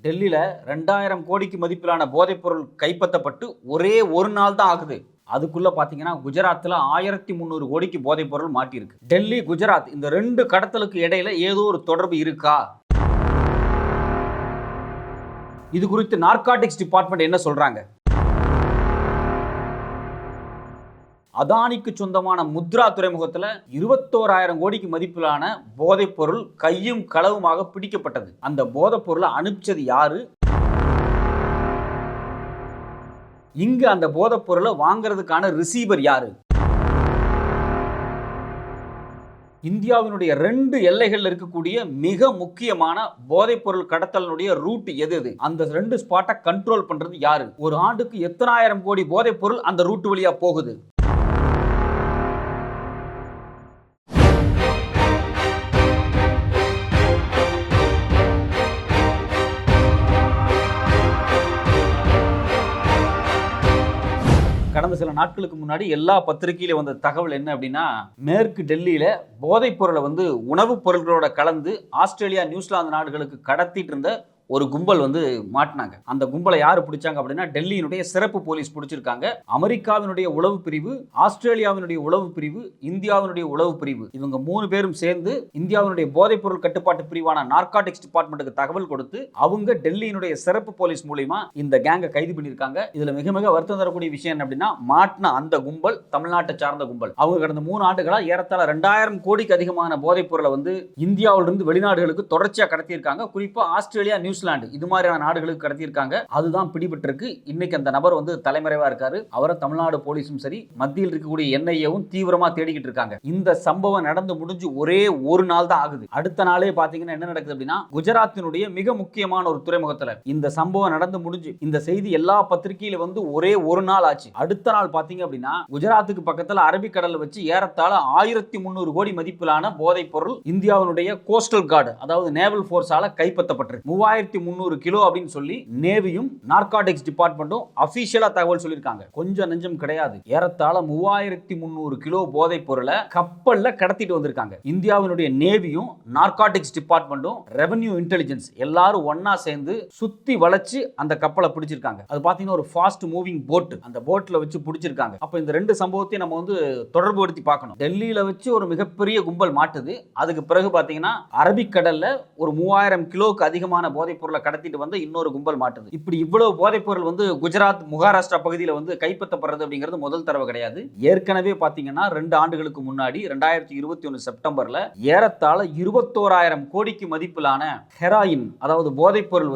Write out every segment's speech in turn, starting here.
டெல்லியில் 2000 கோடிக்கு மதிப்பிலான போதைப்பொருள் கைப்பற்றப்பட்டு ஒரே ஒரு நாள் தான் ஆகுது. அதுக்குள்ள பாத்தீங்கன்னா குஜராத்தில் 1300 கோடிக்கு போதைப்பொருள் மாட்டியிருக்கு. டெல்லி குஜராத் இந்த 2 கடத்தலுக்கு இடையில ஏதோ ஒரு தொடர்பு இருக்கா? இது குறித்து நார்காட்டிக்ஸ் டிபார்ட்மெண்ட் என்ன சொல்றாங்க? அதானிக்கு சொந்தமான முத்ரா துறைமுகத்தில் 21,000 கோடிக்கு மதிப்பிலான போதைப்பொருள் கையும் களவுமாக பிடிக்கப்பட்டது. அந்த போதைப்பொருளை அனுப்பிச்சது யாரு? இங்கு அந்த போதைப்பொருளை வாங்குறதுக்கான ரிசீவர் யாரு? இந்தியாவினுடைய 2 எல்லைகள் இருக்கக்கூடிய மிக முக்கியமான போதைப்பொருள் கடத்தலுடைய ரூட் எது? அந்த 2 ஸ்பாட்டை கண்ட்ரோல் பண்றது யாரு? ஒரு ஆண்டுக்கு எத்தனை ஆயிரம் கோடி போதைப்பொருள் அந்த ரூட் வழியா போகுது? கடந்த சில நாட்களுக்கு முன்னாடி எல்லா பத்திரிகையில வந்த தகவல் என்ன அப்படின்னா, மேற்கு டெல்லியில போதைப் பொருளை உணவுப் பொருட்களோட கலந்து ஆஸ்திரேலியா நியூசிலாந்து நாடுகளுக்கு கடத்திட்டு இருந்த ஒரு கும்பல் மாட்டினாங்க. அந்த கும்பலை யாரு பிடிச்சாங்க அப்படின்னா, டெல்லியினுடைய சிறப்பு போலீஸ் பிடிச்சிருக்காங்க. அமெரிக்காவினுடைய உளவு பிரிவு, ஆஸ்திரேலியாவினுடைய உளவு பிரிவு, இந்தியாவினுடைய உளவு பிரிவு, இவங்க 3 பேரும் சேர்ந்து இந்தியாவினுடைய போதைப் பொருள் கட்டுப்பாட்டு பிரிவான நார்காட்டிக்ஸ் டிபார்ட்மெண்ட்டுக்கு தகவல் கொடுத்து அவங்க டெல்லியினுடைய சிறப்பு போலீஸ் மூலமா இந்த கேங்கை கைது பண்ணியிருக்காங்க. இதுல மிக மிக வருத்தம் தரக்கூடிய விஷயம் என்ன அப்படின்னா, மாட்டின அந்த கும்பல் தமிழ்நாட்டை சார்ந்த கும்பல். அவங்க கடந்த 3 ஆண்டுகளா ஏறத்தாழ 2000 கோடிக்கு அதிகமான போதைப் பொருளை இந்தியாவிலிருந்து வெளிநாடுகளுக்கு தொடர்ச்சியா கடத்தியிருக்காங்க. குறிப்பா ஆஸ்திரேலியா, நியூசிலாந்து இது மாதிரியான நாடுகளுக்கு கடத்தியிருக்காங்க. அதுதான் பிடிபட்டிருக்கு. இன்னைக்கு அந்த நபர் தலைமறைவா இருக்காரு. அவரை தமிழ்நாடு போலீஸும் சரி, மத்தியில் இருக்கக்கூடிய என்ஐஏவும் தீவிரமா தேடிக்கிட்டு இருக்காங்க. இந்த சம்பவம் நடந்து முடிஞ்சு ஒரே ஒரு நாள் தான் ஆகுது. அடுத்த நாளே பாத்தீங்கன்னா என்ன நடக்குது அப்படின்னா, குஜராத்தினுடைய மிக முக்கியமான ஒரு துறைமுகத்துல இந்த சம்பவம் நடந்து முடிஞ்சு இந்த செய்தி எல்லா பத்திரிகையில ஒரே ஒரு நாள் ஆச்சு. அடுத்த நாள் பாத்தீங்க அப்படின்னா, குஜராத்துக்கு பக்கத்துல அரபிக்கடல்ல வச்சு ஏறத்தாழ 1300 கோடி மதிப்பிலான போதைப் பொருள் இந்தியாவினுடைய கோஸ்டல் கார்டு, அதாவது நேவல் போர்ஸால கைப்பற்றப்பட்டிருக்கு. 3300 கிலோ அப்படின்னு சொல்லி நேவியும் நார்காட்டிக்ஸ் டிபார்ட்மெண்ட்டும் அபிஷியலா தகவல் சொல்லியிருக்காங்க. கொஞ்சம் நெஞ்சம் கிடையாது. ஏறத்தாழ 3300 கிலோ போதைப் பொருளை கப்பல்ல கடத்திட்டு வந்திருக்காங்க. இந்தியாவினுடைய நேவியும் நார்காட்டிக்ஸ் டிபார்ட்மெண்ட்டும் ரெவென்யூ இன்டெலிஜென்ஸ் எல்லாரும் ஒன்னா சேர்ந்து சுத்தி வளைச்சு அந்த கப்பலை பிடிச்சிருக்காங்க. அது பாத்தீங்கன்னா ஒரு ஃபாஸ்ட் மூவிங் போட், அந்த போட்ல வச்சு பிடிச்சிருக்காங்க. அப்ப இந்த 2 சம்பவத்தையும் நம்ம தொடர்பு படுத்தி பார்க்கணும். டெல்லியில வச்சு ஒரு மிகப்பெரிய கும்பல் மாட்டுது. அதுக்கு பிறகு பாத்தீங்கன்னா அரபிக்கடல்ல ஒரு 3000 கிலோக்கு அதிகமான போதைப் பொருளை கடத்திட்டு வந்து இன்னொரு கும்பல் மாட்டுது. இப்படி இவ்வளவு போதைப் பொருள் குஜராத், மகாராஷ்டிரா பகுதியில் கைப்பற்றப்படுறது அப்படிங்கிறது முதல் தடவை கிடையாது. ஏற்கனவே பாத்தீங்கன்னா 2 ஆண்டுகளுக்கு முன்னாடி 2021 செப்டம்பர்ல ஏறத்தாழ 21,000 கோடிக்கு மதிப்பிலான ஹெராயின், அதாவது போதைப் பொருள்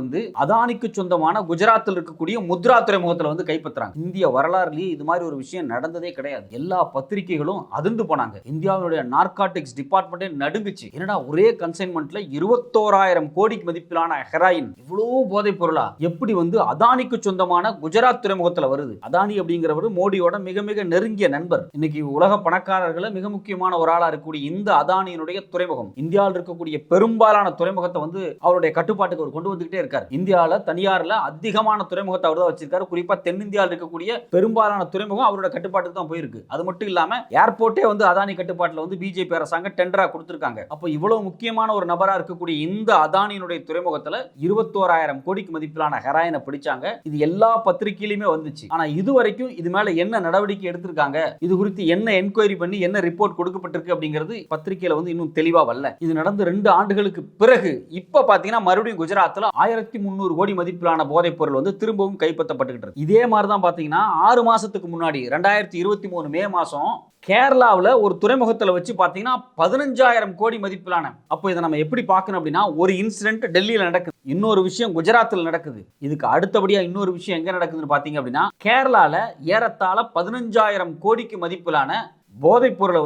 அதானிக்கு சொந்தமான குஜராத்தில் இருக்கக்கூடிய முத்ரா துறைமுகத்தில் கைப்பற்றாங்க. இந்திய வரலாறுலேயே இது மாதிரி ஒரு விஷயம் நடந்ததே கிடையாது. எல்லா பத்திரிகைகளும் அதிர்ந்து போனாங்க. இந்தியாவுடைய நார்காட்டிக்ஸ் டிபார்ட்மெண்ட்டே நடுங்குச்சு. என்னடா ஒரே கன்சைன்மெண்ட்ல 21,000 கோடிக்கு மதிப்பிலான ஹெராயின், இவ்வளவு போதைப் பொருளா எப்படி அதானிக்கு சொந்தமான குஜராத் துறைமுகத்தில் வருது? அதானி அப்படிங்கிறவர் மோடியோட மிக மிக நெருங்கிய நண்பர். இன்னைக்கு உலக பணக்காரர்களை மிக முக்கியமான ஒரு ஆளா இருக்கக்கூடிய இந்த அதானியினுடைய துறைமுகம், இந்தியாவில் இருக்கக்கூடிய பெரும்பாலான துறைமுகத்தை அவருடைய கட்டுப்பாட்டுக்கு அவர் கொண்டு வந்துகிட்டே இருக்கார். இந்தியாவில் தனியார்ல அதிகமான துறைமுகத்தை அவர் தான் வச்சிருக்காரு. குறிப்பா தென்னிந்தியாவில் இருக்கக்கூடிய பெரும்பாலான துறைமுகம் அவரோட கட்டுப்பாட்டுக்கு தான் போயிருக்கு. அது மட்டும் இல்லாம ஏர்போர்ட்டே அதானி கட்டுப்பாட்டில் பிஜேபி அரசாங்கம் டெண்டரா கொடுத்திருக்காங்க. அப்போ இவ்வளவு முக்கியமான ஒரு நபரா இருக்கக்கூடிய இந்த அதானியினுடைய துறைமுகத்தில் 21,000 கோடிக்கு மதிப்பிலான ஹெராயினை பிடிச்சாங்க. இது எல்லா பத்திரிகையிலுமே வந்துச்சு. ஆனா இதுவரைக்கும் இது மேல என்ன நடவடிக்கை எடுத்திருக்காங்க, இது குறித்து என்ன என்கொயரி பண்ணி என்ன ரிப்போர்ட் கொடுக்கப்பட்டிருக்கு அப்படிங்கிறது பத்திரிகையில இன்னும் தெளிவா வரல. இது நடந்து 2 ஆண்டுகளுக்கு பிறகு இப்ப பாத்தீங்கன்னா மறுபடியும் குஜராத்ல 1300 கோடி மதிப்பிலான போதைப் பொருள் திரும்பவும் கைப்பற்றப்பட்டு இருக்கு. இதே மாதிரி தான் பாத்தீங்கன்னா 6 மாசத்துக்கு முன்னாடி 2023 மே மாசம் கேரளாவில் ஒரு துறைமுகத்தில் வச்சு பார்த்தீங்கன்னா 15,000 கோடி மதிப்பிலான. அப்போ இதை நம்ம எப்படி பார்க்கணும் அப்படின்னா, ஒரு இன்சிடென்ட் டெல்லியில் நடக்குது, இன்னொரு விஷயம் குஜராத்தில் நடக்குது. இதுக்கு அடுத்தபடியா இன்னொரு விஷயம் எங்க நடக்குதுன்னு பார்த்தீங்க அப்படின்னா, கேரளாவில் ஏறத்தாழ 15,000 கோடிக்கு மதிப்பிலான போதைப் பொருளை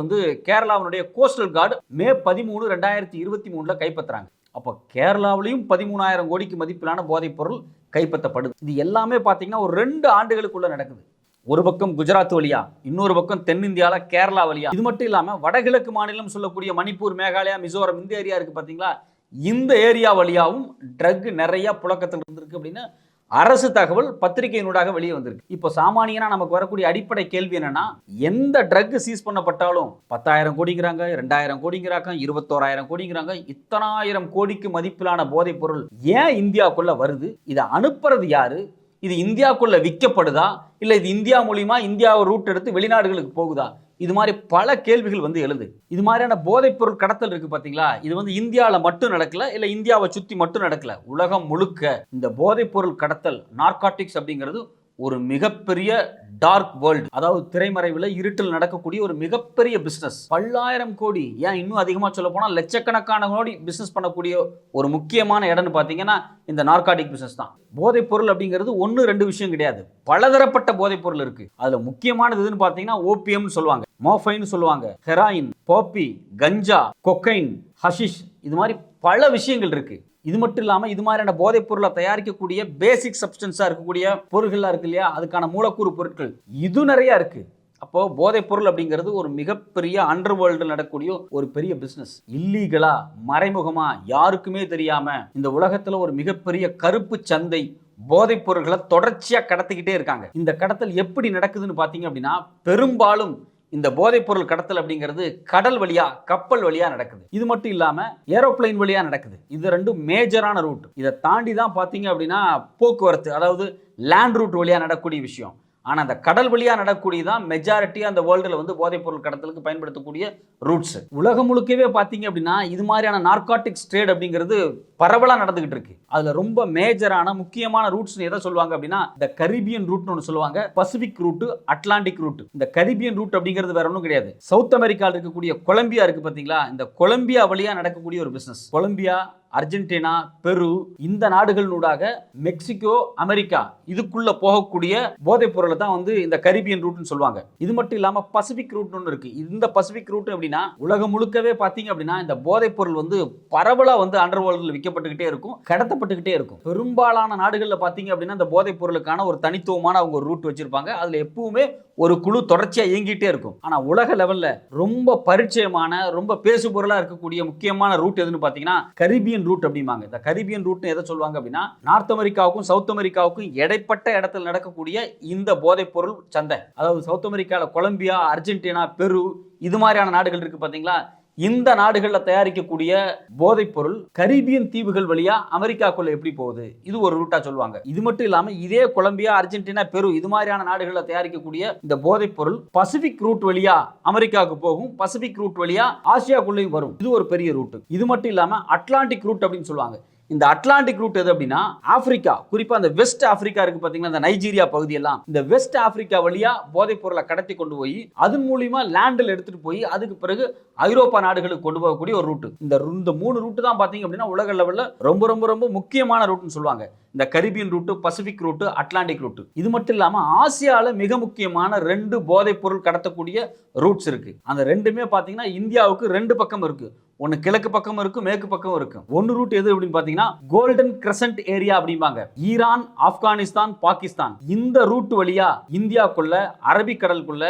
கேரளாவினுடைய கோஸ்டல் கார்டு மே 13, 2023 கைப்பற்றுறாங்க. அப்போ கேரளாவிலையும் 13,000 கோடிக்கு மதிப்பிலான போதைப் பொருள் கைப்பற்றப்படுது. இது எல்லாமே பார்த்தீங்கன்னா ஒரு 2 ஆண்டுகளுக்குள்ள நடக்குது. ஒரு பக்கம் குஜராத் வழியா, இன்னொரு பக்கம் தென்னிந்தியால கேரளா வழியா. இது மட்டும் இல்லாம வடகிழக்கு மாநிலம் சொல்லக்கூடிய மணிப்பூர், மேகாலயா, மிசோரம் இந்த ஏரியா இருக்கு பாத்தீங்களா, இந்த ஏரியா வழியாவும் ட்ரக் நிறைய புழக்கத்தில் இருந்திருக்கு அப்படின்னு அரசு தகவல் பத்திரிகையினூடாக வெளியே வந்திருக்கு. இப்போ சாமானியனா நமக்கு வரக்கூடிய அடிப்படை கேள்வி என்னன்னா, எந்த ட்ரக் சீஸ் பண்ணப்பட்டாலும் 10,000 கோடிங்கிறாங்க, 2,000 கோடிங்கிறாங்க, 21,000 கோடிங்கிறாங்க, இத்தனாயிரம் கோடிக்கு மதிப்பிலான போதைப் பொருள் ஏன் இந்தியாவுக்குள்ள வருது? இதை அனுப்புறது யாரு? இது இந்தியாவுக்குள்ள விற்கப்படுதா இல்ல இது இந்தியா மூலியமா இந்தியாவை ரூட் எடுத்து வெளிநாடுகளுக்கு போகுதா? இது மாதிரி பல கேள்விகள் வந்து எழுது. இது மாதிரியான போதைப் பொருள் கடத்தல் இருக்கு பாத்தீங்களா, இது வந்து இந்தியாவில் மட்டும் நடக்கல, இல்ல இந்தியாவை சுத்தி மட்டும் நடக்கல, உலகம் முழுக்க இந்த போதைப் பொருள் கடத்தல் நார்காட்டிக்ஸ் அப்படிங்கிறது ஒரு மிகப்பெரிய டார்க் வேர்ல்டு, அதாவது திரைமறைவில் இருட்டில் நடக்கக்கூடிய ஒரு மிகப்பெரிய பிசினஸ். பல்லாயிரம் கோடி, ஏன் இன்னும் அதிகமாக சொல்ல போனால் லட்சக்கணக்கான கோடி பிசினஸ் பண்ணக்கூடிய ஒரு முக்கியமான இடம்னு பார்த்தீங்கன்னா இந்த நார்காட்டிக் பிசினஸ் தான். போதைப் பொருள் அப்படிங்கிறது 1-2 விஷயம் கிடையாது, பலதரப்பட்ட போதைப் பொருள் இருக்கு. அதுல முக்கியமானது எதுன்னு பார்த்தீங்கன்னா ஓபியம்னு சொல்லுவாங்க, மோஃபைன் சொல்லுவாங்க, ஹெராயின், பாப்பி, கஞ்சா, கொக்கைன், ஹஷிஷ், இது மாதிரி பல விஷயங்கள் இருக்கு. இது மட்டும் இல்லாமல் இது மாதிரியான போதைப் பொருளை தயாரிக்கக்கூடிய பேசிக் சப்ஸ்டன்ஸாக இருக்கக்கூடிய பொருட்கள்லாம் இருக்கு இல்லையா, அதுக்கான மூலக்கூறு பொருட்கள் இது நிறையா இருக்கு. அப்போ போதைப் பொருள் அப்படிங்கிறது ஒரு மிகப்பெரிய அண்டர் வேர்ல்டு நடக்கக்கூடிய ஒரு பெரிய பிசினஸ். இல்லீகலா மறைமுகமா யாருக்குமே தெரியாம இந்த உலகத்துல ஒரு மிகப்பெரிய கருப்பு சந்தை போதைப் பொருட்களை தொடர்ச்சியா கடத்திக்கிட்டே இருக்காங்க. இந்த கடத்தல் எப்படி நடக்குதுன்னு பாத்தீங்க அப்படின்னா, பெரும்பாலும் இந்த போதைப் பொருள் கடத்தல் அப்படிங்கிறது கடல் வழியா, கப்பல் வழியா நடக்குது. இது மட்டும் இல்லாம ஏரோப்ளைன் வழியா நடக்குது. இது ரெண்டும் மேஜரான ரூட். இதை தாண்டி தான் பாத்தீங்க அப்படின்னா போக்குவரத்து, அதாவது லேண்ட் ரூட் வழியா நடக்கக்கூடிய விஷயம். ஆனால் அந்த கடல் வழியாக நடக்கூடியதான் மெஜாரிட்டி அந்த வேர்ல்டில் வந்து போதைப் பொருள் கடத்தலுக்கு பயன்படுத்தக்கூடிய ரூட்ஸ். உலகம் முழுக்கவே பார்த்தீங்க அப்படின்னா இது மாதிரியான நார்காட்டிக்ஸ் ட்ரேட் அப்படிங்கிறது பரவலாக நடந்துகிட்டு இருக்கு. அதில் ரொம்ப மேஜரான முக்கியமான ரூட்ஸ் எதை சொல்லுவாங்க அப்படின்னா இந்த கரீபியன் ரூட்னு ஒன்று சொல்லுவாங்க, பசிபிக் ரூட், அட்லாண்டிக் ரூட். இந்த கரீபியன் ரூட் அப்படிங்கிறது வேற ஒன்றும் கிடையாது, சவுத் அமெரிக்காவில் இருக்கக்கூடிய கொலம்பியா இருக்கு பார்த்தீங்களா, இந்த கொலம்பியா வழியாக நடக்கக்கூடிய ஒரு பிசினஸ். கொலம்பியா, அர்ஜென்டினா, பெரு, இந்த நாடுகளூடாக மெக்சிகோ, அமெரிக்கா இதுக்குள்ள போகக்கூடிய போதைப் பொருளை தான் வந்து இந்த கரீபியன் ரூட்னு சொல்லுவாங்க. இது மட்டும் இல்லாம பசிபிக் ரூட் ஒன்று இருக்கு. இந்த பசிபிக் ரூட் அப்படின்னா உலகம் முழுக்கவே பாத்தீங்க அப்படின்னா இந்த போதைப் பொருள் வந்து பரவலா வந்து அண்டர் வேர்ல்டில் விற்கப்பட்டுக்கிட்டே இருக்கும், கடத்தப்பட்டுக்கிட்டே இருக்கும். பெரும்பாலான நாடுகளில் பாத்தீங்க அப்படின்னா இந்த போதைப் பொருளுக்கான ஒரு தனித்துவமான அவங்க ஒரு ரூட் வச்சிருப்பாங்க. அதுல எப்பவுமே ஒரு குழு தொடர்ச்சியா இயங்கிட்டே இருக்கும். ஆனா உலக லெவல்ல ரொம்ப பரிச்சயமான, ரொம்ப பேசு பொருளா இருக்கக்கூடிய முக்கியமான ரூட் எதுன்னு பாத்தீங்கன்னா கரீபியன் ரூட் அப்படிம்பாங்க. இந்த கரீபியன் ரூட் எதை சொல்லுவாங்க அப்படின்னா நார்த் அமெரிக்காவுக்கும் சவுத் அமெரிக்காவுக்கும் இடைப்பட்ட இடத்துல நடக்கக்கூடிய இந்த போதைப் பொருள் சந்தை. அதாவது சவுத் அமெரிக்கால கொலம்பியா, அர்ஜென்டினா, பெரு இது மாதிரியான நாடுகள் இருக்கு பாத்தீங்களா, இந்த நாடுகளில் தயாரிக்கக்கூடிய போதைப் பொருள் கரீபியன் தீவுகள் வழியா அமெரிக்காக்குள்ள எப்படி போகுது, இது ஒரு ரூட்டா சொல்லுவாங்க. இது மட்டும் இல்லாம இதே கொலம்பியா, அர்ஜென்டினா, பெரு இது மாதிரியான நாடுகளில் தயாரிக்கக்கூடிய இந்த போதைப் பொருள் பசிபிக் ரூட் வழியா அமெரிக்காவுக்கு போகும், பசிபிக் ரூட் வழியா ஆசியாக்குள்ளேயும் வரும். இது ஒரு பெரிய ரூட். இது மட்டும் இல்லாம அட்லாண்டிக் ரூட் அப்படின்னு சொல்லுவாங்க. இந்த அட்லாண்டிக் ரூட் எது அப்படின்னா ஆப்பிரிக்கா, குறிப்பா அந்த வெஸ்ட் ஆப்பிரிக்கா இருக்கு பாத்தீங்கன்னா இந்த நைஜீரியா பகுதியெல்லாம், இந்த வெஸ்ட் ஆப்பிரிக்கா வழியா போதைப் பொருளை கடத்தி கொண்டு போய் அதன் மூலியமா லேண்டில் எடுத்துட்டு போய் அதுக்கு பிறகு ஐரோப்பா நாடுகளுக்கு கொண்டு போகக்கூடிய ஒரு ரூட். இந்த 3 ரூட் தான் பாத்தீங்க அப்படின்னா உலக லெவல்ல ரொம்ப ரொம்ப ரொம்ப முக்கியமான ரூட்னு சொல்லுவாங்க. இந்த Caribbean route, Pacific route, Atlantic route. இது மட்டும் இல்லாம ஆசியால மிக முக்கியமான 2 போதைப் பொருள் கடத்தக்கூடிய ரூட்ஸ் இருக்கு. அந்த ரெண்டுமே பாத்தீங்கன்னா இந்தியாவுக்கு 2 பக்கம் இருக்கு. ஒன்னு கிழக்கு பக்கம் இருக்கு, மேற்கு பக்கம் இருக்கு. ஒன்னு ரூட் எது அப்படின்னு பாத்தீங்கன்னா கோல்டன் கிரசன்ட் ஏரியா அப்படிம்பாங்க. ஈரான், ஆப்கானிஸ்தான், பாகிஸ்தான் இந்த ரூட் வழியா இந்தியாக்குள்ள, அரபிக்கடலுக்குள்ள,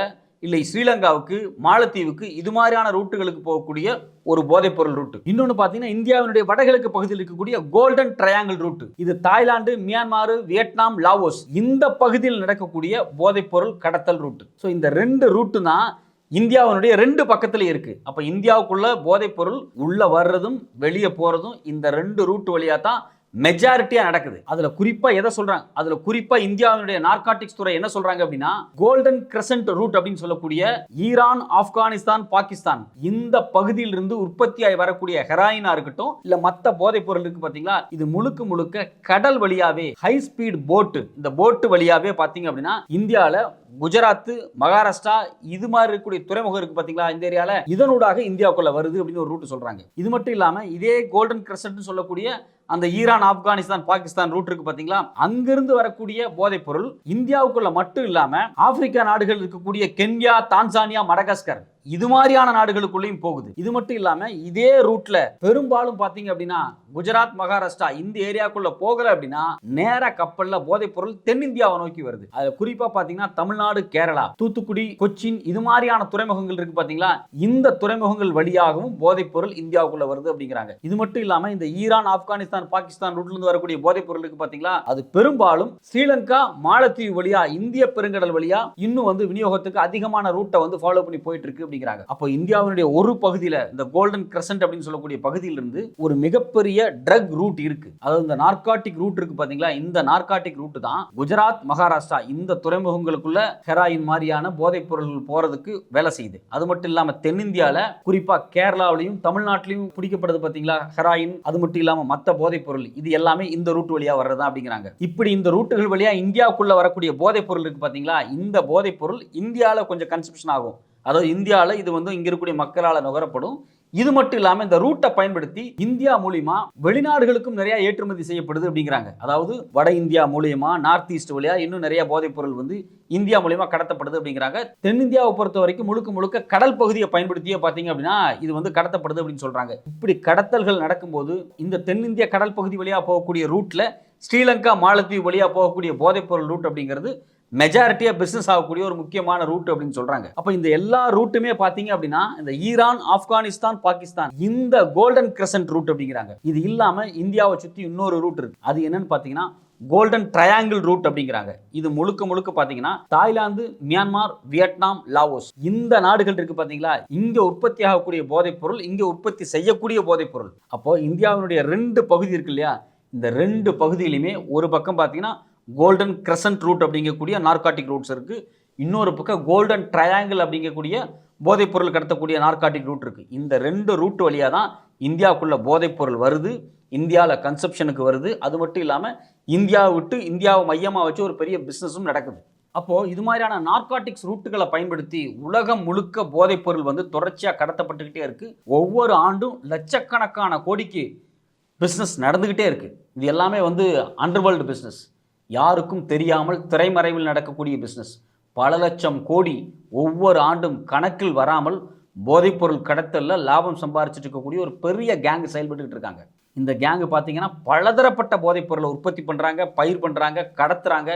இல்லை ஸ்ரீலங்காவுக்கு, மாலத்தீவுக்கு இது மாதிரியான ரூட்டுகளுக்கு போகக்கூடிய ஒரு போதைப் பொருள் ரூட். இன்னொன்னு பாத்தீங்கன்னா இந்தியாவினுடைய வடகிழக்கு பகுதியில் இருக்கக்கூடிய கோல்டன் ட்ரையாங்கிள் ரூட். இது தாய்லாந்து, மியான்மர், வியட்நாம், லாவோஸ் இந்த பகுதியில் நடக்கக்கூடிய போதைப் பொருள் கடத்தல் ரூட். ஸோ இந்த 2 ரூட்டு தான் இந்தியாவினுடைய 2 பக்கத்துல இருக்கு. அப்ப இந்தியாவுக்குள்ள போதைப் பொருள் உள்ள வர்றதும் வெளியே போறதும் இந்த 2 ரூட் வழியா தான் மெஜாரிட்டியா நடக்குது. அதுல குறிப்பா எதை சொல்றாங்க, அதுல குறிப்பா இந்தியாவினுடைய நார்காட்டிக்ஸ் துறை என்ன சொல்றாங்க அப்படின்னா கோல்டன் கிரசன்ட் ரூட் அப்படின்னு சொல்லக்கூடிய ஈரான், ஆப்கானிஸ்தான், பாகிஸ்தான் இந்த பகுதியில் இருந்து உற்பத்தியாகி வரக்கூடிய ஹெராயினா இருக்கட்டும், இல்ல மத்த போதைப் பொருள் இருக்கு பாத்தீங்களா, இது முழுக்க முழுக்க கடல் வழியாவே ஹை ஸ்பீட் போட்டு, இந்த போட்டு வழியாவே பாத்தீங்க அப்படின்னா இந்தியால குஜராத், மகாராஷ்டிரா இது மாதிரி இருக்கக்கூடிய துறைமுகம் இருக்கு பாத்தீங்களா, இந்த ஏரியால இதனூடாக இந்தியாவுக்குள்ள வருது அப்படின்னு ஒரு ரூட் சொல்றாங்க. இது மட்டும் இல்லாம இதே கோல்டன் கிரசன்ட் சொல்லக்கூடிய அந்த ஈரான், ஆப்கானிஸ்தான், பாகிஸ்தான் ரூட் இருக்கு பாத்தீங்களா, அங்கிருந்து வரக்கூடிய போதைப் பொருள் இந்தியாவுக்குள்ள மட்டும் இல்லாம ஆப்பிரிக்கா நாடுகள் இருக்கக்கூடிய கென்யா, தான்சானியா, மடகாஸ்கர் இது மாதிரியான நாடுகளுக்குள்ளேயும் போகுது. இது மட்டும் இல்லாம இதே ரூட்ல பெரும்பாலும் பாத்தீங்க அப்படின்னா குஜராத், மகாராஷ்டிரா இந்த ஏரியாக்குள்ள போகல அப்படின்னா நேர கப்பல்ல போதைப் பொருள் தென்னிந்தியாவை நோக்கி வருது. அது குறிப்பா பாத்தீங்கன்னா தமிழ்நாடு, கேரளா, தூத்துக்குடி, கொச்சின் இது மாதிரியான துறைமுகங்கள் இருக்கு பாத்தீங்களா, இந்த துறைமுகங்கள் வழியாகவும் போதைப் பொருள் இந்தியாவுக்குள்ள வருது அப்படிங்கிறாங்க. இது மட்டும் இல்லாம இந்த ஈரான், ஆப்கானிஸ்தான், பாகிஸ்தான் ரூட்ல இருந்து வரக்கூடிய போதைப் பொருள் இருக்கு பாத்தீங்களா, அது பெரும்பாலும் ஸ்ரீலங்கா, மாலத்தீவு வழியா, இந்திய பெருங்கடல் வழியா இன்னும் விநியோகத்துக்கு அதிகமான ரூட்டை ஃபாலோ பண்ணி போயிட்டு இருக்கு அப்படிங்கிறாங்க. அப்போ இந்தியாவினுடைய ஒரு பகுதியில இந்த கோல்டன் கிரசன்ட் அப்படின்னு சொல்லக்கூடிய பகுதியிலிருந்து ஒரு மிகப்பெரிய ட்ரக் ரூட் இருக்கு. அதாவது இந்த நார்காட்டிக் ரூட் இருக்கு பாத்தீங்களா, இந்த நார்காட்டிக் ரூட் தான் குஜராத், மகாராஷ்டிரா இந்த துறைமுகங்களுக்குள்ள ஹெராயின் மாதிரியான போதைப் பொருட்கள் போறதுக்கு வேலை செய்யுது. அது மட்டும் இல்லாம தென்னிந்தியால குறிப்பா கேரளாவிலையும் தமிழ்நாட்டிலையும் பிடிக்கப்படுது பாத்தீங்களா ஹெராயின். அது மட்டும் இல்லாம மத்த போதைப் பொருள் இது எல்லாமே இந்த ரூட் வழியா வர்றதா அப்படிங்கிறாங்க. இப்படி இந்த ரூட்டுகள் வழியா இந்தியாவுக்குள்ள வரக்கூடிய போதைப் பொருள் இருக்கு பாத்தீங்களா, இந்த போதைப் பொருள் இந்தியால கொஞ்சம் கன்சப்ஷன் ஆகும். அதாவது இந்தியாவில் இது இங்க இருக்கக்கூடிய மக்களால் நுகரப்படும். இது மட்டும் இல்லாமல் இந்த ரூட்டை பயன்படுத்தி இந்தியா மூலியமா வெளிநாடுகளுக்கும் நிறைய ஏற்றுமதி செய்யப்படுது அப்படிங்கிறாங்க. அதாவது வட இந்தியா மூலியமா நார்த் ஈஸ்ட் வழியா இன்னும் நிறைய போதைப் பொருள் இந்தியா மூலியமா கடத்தப்படுது அப்படிங்கிறாங்க. தென்னிந்தியாவை பொறுத்த வரைக்கும் முழுக்க முழுக்க கடல் பகுதியை பயன்படுத்தியே பார்த்தீங்க அப்படின்னா இது கடத்தப்படுது அப்படின்னு சொல்றாங்க. இப்படி கடத்தல்கள் நடக்கும்போது இந்த தென்னிந்திய கடல் பகுதி வழியா போகக்கூடிய ரூட்ல ஸ்ரீலங்கா, மாலத்தீவு வழியா போகக்கூடிய போதைப் பொருள் ரூட் அப்படிங்கிறது மெஜாரிட்டியா பிசினஸ் ஆகக்கூடிய ஒரு முக்கியமான ரூட் அப்படின்னு சொல்றாங்க. அப்ப இந்த எல்லா ரூட்டுமே பாத்தீங்க அப்படின்னா இந்த ஈரான், ஆப்கானிஸ்தான், பாகிஸ்தான் இந்த கோல்டன் கிரசன்ட் ரூட் அப்படிங்கிறாங்க. இது இல்லாம இந்தியாவை சுத்தி இன்னொரு ரூட் இருக்கு. அது என்னன்னு பாத்தீங்கன்னா கோல்டன் ட்ரையாங்கிள் ரூட் அப்படிங்கிறாங்க. இது முழுக்க முழுக்க பாத்தீங்கன்னா தாய்லாந்து, மியான்மர், வியட்நாம், லாவோஸ் இந்த நாடுகள் இருக்கு பாத்தீங்களா, இங்க உற்பத்தி ஆகக்கூடிய போதைப் பொருள், இங்க உற்பத்தி செய்யக்கூடிய போதைப் பொருள். அப்போ இந்தியாவினுடைய 2 பகுதி இருக்கு இல்லையா, இந்த 2 பகுதியிலுமே ஒரு பக்கம் பாத்தீங்கன்னா கோல்டன் கிரசன்ட் ரூட் அப்படிங்கக்கூடிய நார்காட்டிக் ரூட்ஸ் இருக்கு. இன்னொரு பக்கம் கோல்டன் ட்ரையாங்கிள் அப்படிங்கக்கூடிய போதைப் பொருள் கடத்தக்கூடிய நார்காட்டிக் ரூட் இருக்கு. இந்த 2 ரூட் வழியா தான் இந்தியாவுக்குள்ள போதைப் பொருள் வருது, இந்தியாவில் கன்சப்ஷனுக்கு வருது. அது மட்டும் இல்லாமல் இந்தியாவை விட்டு இந்தியாவை மையமாக வச்சு ஒரு பெரிய பிஸ்னஸும் நடக்குது. அப்போது இது மாதிரியான நார்காட்டிக்ஸ் ரூட்டுகளை பயன்படுத்தி உலகம் முழுக்க போதைப் பொருள் தொடர்ச்சியாக கடத்தப்பட்டுக்கிட்டே இருக்குது. ஒவ்வொரு ஆண்டும் லட்சக்கணக்கான கோடிக்கு பிஸ்னஸ் நடந்துக்கிட்டே இருக்குது. இது எல்லாமே அண்டர்வேர்ல்டு பிஸ்னஸ், யாருக்கும் தெரியாமல் திரைமறைவில் நடக்கக்கூடிய பிஸ்னஸ். பல லட்சம் கோடி ஒவ்வொரு ஆண்டும் கணக்கில் வராமல் போதைப்பொருள் கடத்தலில் லாபம் சம்பாரிச்சிட்டு இருக்கக்கூடிய ஒரு பெரிய கேங்கு செயல்பட்டு இருக்காங்க. இந்த கேங்கு பார்த்தீங்கன்னா பலதரப்பட்ட போதைப் பொருளை உற்பத்தி பண்ணுறாங்க, பயிர் பண்ணுறாங்க, கடத்துறாங்க.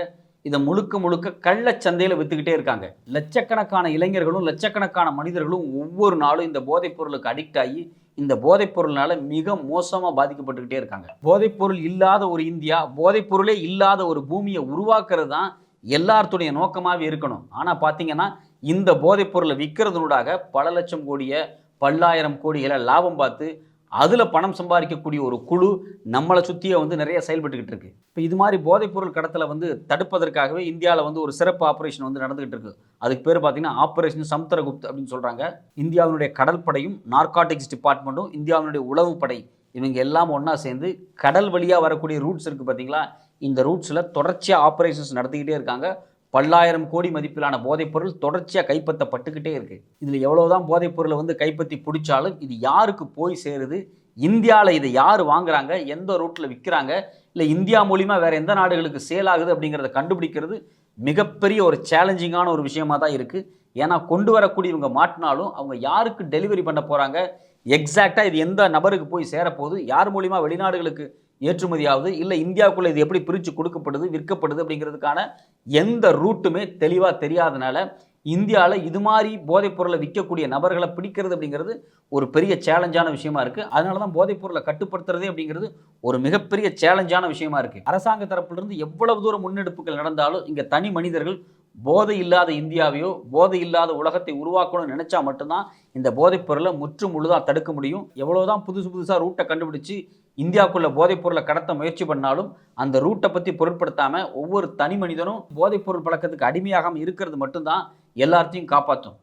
இதை முழுக்க முழுக்க கள்ளச்சந்தையில் விற்றுக்கிட்டே இருக்காங்க. லட்சக்கணக்கான இளைஞர்களும் லட்சக்கணக்கான மனிதர்களும் ஒவ்வொரு நாளும் இந்த போதைப் பொருளுக்கு அடிக்ட் ஆகி இந்த போதைப் பொருள்னால மிக மோசமாக பாதிக்கப்பட்டுக்கிட்டே இருக்காங்க. போதைப் பொருள் இல்லாத ஒரு இந்தியா, போதைப் பொருளே இல்லாத ஒரு பூமியை உருவாக்குறது தான் எல்லாத்துடைய நோக்கமாகவே இருக்கணும். ஆனால் பார்த்தீங்கன்னா இந்த போதைப் பொருளை விற்கிறதுனூடாக பல லட்சம் கோடியை, பல்லாயிரம் கோடிகளை லாபம் பார்த்து அதில் பணம் சம்பாதிக்கக்கூடிய ஒரு குழு நம்மளை சுற்றியே நிறைய செயல்பட்டுக்கிட்டு இருக்கு. இப்போ இது மாதிரி போதைப் பொருள் கடத்தலை தடுப்பதற்காகவே இந்தியாவில் ஒரு சிறப்பு ஆப்ரேஷன் நடந்துகிட்டு இருக்கு. அதுக்கு பேர் பார்த்தீங்கன்னா ஆப்ரேஷன் சமுத்திரகுப்த் அப்படின்னு சொல்கிறாங்க. இந்தியாவினுடைய கடற்படையும், நார்காட்டிக்ஸ் டிபார்ட்மெண்ட்டும், இந்தியாவினுடைய உளவுப்படை இவங்க எல்லாம் ஒன்றா சேர்ந்து கடல் வழியாக வரக்கூடிய ரூட்ஸ் இருக்குது பார்த்தீங்களா, இந்த ரூட்ஸில் தொடர்ச்சியாக ஆப்ரேஷன்ஸ் நடத்திக்கிட்டே இருக்காங்க. பல்லாயிரம் கோடி மதிப்பிலான போதைப் பொருள் தொடர்ச்சியாக கைப்பற்றப்பட்டுக்கிட்டே இருக்குது. இதில் எவ்வளோதான் போதைப் பொருளை கைப்பற்றி பிடிச்சாலும் இது யாருக்கு போய் சேருது, இந்தியாவில் இதை யார் வாங்குறாங்க, எந்த ரூட்டில் விற்கிறாங்க, இல்லை இந்தியா மூலிமா வேறு எந்த நாடுகளுக்கு சேல் ஆகுது அப்படிங்கிறத கண்டுபிடிக்கிறது மிகப்பெரிய ஒரு சேலஞ்சிங்கான ஒரு விஷயமாக தான் இருக்குது. ஏன்னா கொண்டு வரக்கூடியவங்க மாட்டினாலும் அவங்க யாருக்கு டெலிவரி பண்ண போகிறாங்க, எக்ஸாக்டாக இது எந்த நபருக்கு போய் சேரப்போகுது, யார் மூலிமா வெளிநாடுகளுக்கு ஏற்றுமதி ஆகுது, இல்லை இந்தியாவுக்குள்ளே இது எப்படி பிரித்து கொடுக்கப்படுது, விற்கப்படுது அப்படிங்கிறதுக்கான எந்த ரூட்டுமே தெளிவாக தெரியாதனால இந்தியாவில் இது மாதிரி போதைப் பொருளை விற்கக்கூடிய நபர்களை பிடிக்கிறது அப்படிங்கிறது ஒரு பெரிய சேலஞ்சான விஷயமா இருக்குது. அதனால தான் போதைப் பொருளை கட்டுப்படுத்துறதே அப்படிங்கிறது ஒரு மிகப்பெரிய சேலஞ்சான விஷயமா இருக்குது. அரசாங்க தரப்பிலிருந்து எவ்வளவு தூரம் முன்னெடுப்புகள் நடந்தாலும் இங்கே தனி மனிதர்கள் போதை இல்லாத இந்தியாவையோ, போதை இல்லாத உலகத்தை உருவாக்கணும்னு நினைச்சா மட்டும்தான் இந்த போதைப் பொருளை முற்று முழுதாக தடுக்க முடியும். எவ்வளோதான் புதுசாக ரூட்டை கண்டுபிடிச்சு இந்தியாவுக்குள்ள போதைப் பொருளை கடத்த முயற்சி பண்ணாலும் அந்த ரூட்டை பற்றி பொருட்படுத்தாமல் ஒவ்வொரு தனி மனிதனும் போதைப் பொருள் பழக்கத்துக்கு அடிமையாகாமல் இருக்கிறது மட்டும்தான் எல்லாத்தையும் காப்பாற்றும்.